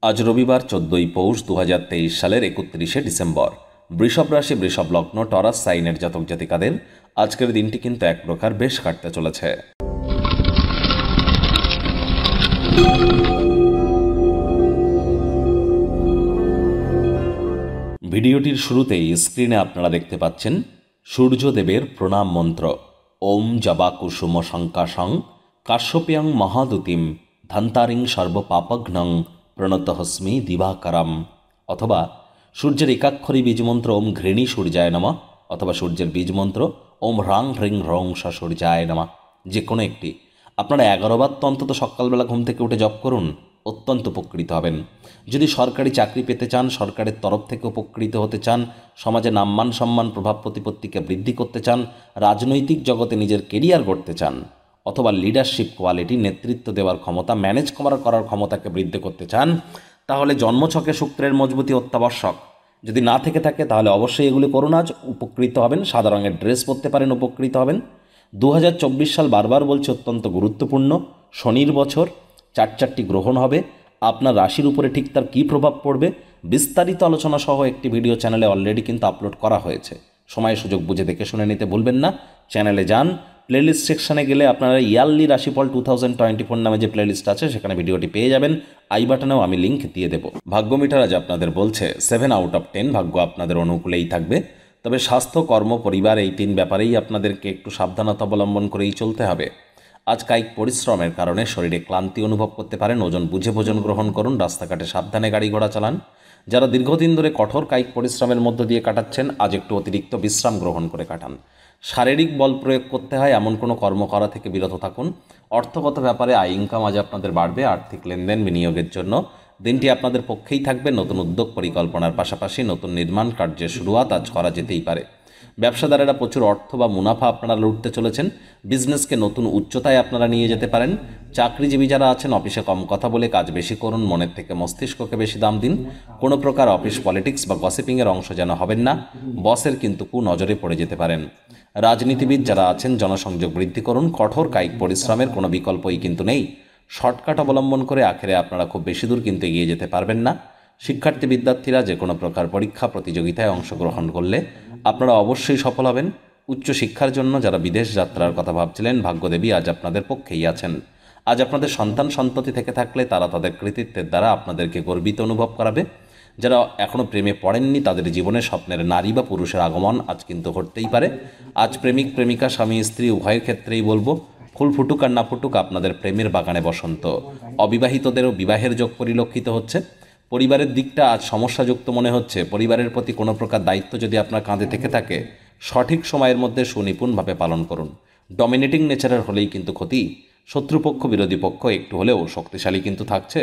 আজ রবিবার 14ই পৌষ 2023 সালের 31শে ডিসেম্বর। বৃষভ রাশি, বৃষভ লগ্ন, টরাস সাইনের জাতক জাতিকাদের আজকের দিনটি কিন্তু এক প্রকার বেশ কাটতে চলেছে। ভিডিওটির শুরুতেই স্ক্রিনে আপনারা দেখতে পাচ্ছেন সূর্যদেবের প্রণাম মন্ত্র। ওম জবা কুসুম শঙ্কাশং কাশ্যপ্যাং মহাদুতিম ধন্তারিং সর্বপাপঘ্নং প্রণতহস্মি দিবাকরম। অথবা সূর্যের একাক্ষরী বীজমন্ত্র ওম ঘৃণী সূর্যায় নমঃ, অথবা সূর্যের বীজমন্ত্র ওম হ্রাং হ্রিং হ্রং স সূর্যায় নমঃ। যে কোনো একটি আপনারা 11 বার তো অন্তত সকালবেলা ঘুম থেকে উঠে জপ করুন, অত্যন্ত উপকৃত হবেন। যদি সরকারি চাকরি পেতে চান, সরকারের তরফ থেকে উপকৃত হতে চান, সমাজে নাম্মান সম্মান প্রভাব প্রতিপত্তিকে বৃদ্ধি করতে চান, রাজনৈতিক জগতে নিজের কেরিয়ার গড়তে চান, অথবা লিডারশিপ কোয়ালিটি, নেতৃত্ব দেওয়ার ক্ষমতা, ম্যানেজ করার ক্ষমতাকে বৃদ্ধি করতে চান, তাহলে জন্মছকে শুক্রের মজবুতি অত্যাবশ্যক। যদি না থেকে থাকে তাহলে অবশ্যই এগুলি করুন, আজ উপকৃত হবেন। সাদা রঙের ড্রেস পরতে পারেন, উপকৃত হবেন। 2024 সাল বারবার বলছে অত্যন্ত গুরুত্বপূর্ণ। শনির বছর, 4টি গ্রহণ হবে, আপনার রাশির উপরে ঠিক তার কী প্রভাব পড়বে বিস্তারিত আলোচনা সহ একটি ভিডিও চ্যানেলে অলরেডি কিন্তু আপলোড করা হয়েছে। সময় সুযোগ বুঝে দেখে শুনে নিতে ভুলবেন না। চ্যানেলে যান, প্লেলিস্ট সেকশনে গেলে আপনারা ইয়ারলি রাশিফল 2024 নামে যে প্লেলিস্ট আছে সেখানে ভিডিওটি পেয়ে যাবেন। আই বাটনেও আমি লিঙ্ক দিয়ে দেব। ভাগ্য মিটার আজ আপনাদের বলছে 7 আউট অফ 10 ভাগ্য আপনাদের অনুকূলেই থাকবে। তবে স্বাস্থ্য, কর্ম, পরিবার এই 3 ব্যাপারেই আপনাদেরকে একটু সাবধানতা অবলম্বন করেই চলতে হবে। আজ কায়িক পরিশ্রমের কারণে শরীরে ক্লান্তি অনুভব করতে পারেন। ওজন বুঝে ভোজন গ্রহণ করুন, রাস্তাঘাটে সাবধানে গাড়ি ঘোড়া চালান। যারা দীর্ঘদিন ধরে কঠোর কায়িক পরিশ্রমের মধ্য দিয়ে কাটাচ্ছেন, আজ একটু অতিরিক্ত বিশ্রাম গ্রহণ করে কাটান। শারীরিক বল প্রয়োগ করতে হয় এমন কোনো কর্ম করা থেকে বিরত থাকুন। অর্থগত ব্যাপারে আয় ইনকাম আজ আপনাদের বাড়বে। আর্থিক লেনদেন বিনিয়োগের জন্য দিনটি আপনাদের পক্ষেই থাকবে। নতুন উদ্যোগ পরিকল্পনার পাশাপাশি নতুন নির্মাণ কার্যের শুরুয়াত আজ করা যেতেই পারে। ব্যবসাদারেরা প্রচুর অর্থ বা মুনাফা আপনারা লুটতে চলেছেন। বিজনেসকে নতুন উচ্চতায় আপনারা নিয়ে যেতে পারেন। চাকরিজীবী যারা আছেন, অফিসে কম কথা বলে কাজ বেশি করুন, মনের থেকে মস্তিষ্ককে বেশি দাম দিন। কোনো প্রকার অফিস পলিটিক্স বা গসিপিংয়ের অংশ যেন হবেন না, বসের কিন্তু কুনজরে পড়ে যেতে পারেন। রাজনীতিবিদ যারা আছেন, জনসংযোগ বৃদ্ধি করুন। কঠোর কায়িক পরিশ্রমের কোনো বিকল্পই কিন্তু নেই। শর্টকাট অবলম্বন করে আখেরে আপনারা খুব বেশি দূর কিন্তু এগিয়ে যেতে পারবেন না। শিক্ষার্থী বিদ্যার্থীরা যে কোনো প্রকার পরীক্ষা প্রতিযোগিতায় অংশগ্রহণ করলে আপনারা অবশ্যই সফল হবেন। উচ্চশিক্ষার জন্য যারা বিদেশ যাত্রার কথা ভাবছিলেন, ভাগ্যদেবী আজ আপনাদের পক্ষেই আছেন। আজ আপনাদের সন্তান সন্ততি থেকে থাকলে তারা তাদের কৃতিত্বের দ্বারা আপনাদেরকে গর্বিত অনুভব করাবে। যারা এখনও প্রেমে পড়েননি, তাদের জীবনে স্বপ্নের নারী বা পুরুষের আগমন আজ কিন্তু ঘটতেই পারে। আজ প্রেমিক প্রেমিকা, স্বামী স্ত্রী উভয়ের ক্ষেত্রেই বলবো, ফুল ফুটুক আর না ফুটুক, আপনাদের প্রেমের বাগানে বসন্ত। অবিবাহিতদেরও বিবাহের যোগ পরিলক্ষিত হচ্ছে। পরিবারের দিকটা আজ সমস্যাযুক্ত মনে হচ্ছে। পরিবারের প্রতি কোনো প্রকার দায়িত্ব যদি আপনার কাঁধে থেকে থাকে, সঠিক সময়ের মধ্যে সুনিপুণভাবে পালন করুন। ডমিনেটিং নেচারের হলেই কিন্তু ক্ষতি। শত্রুপক্ষ, বিরোধী পক্ষ একটু হলেও শক্তিশালী কিন্তু থাকছে।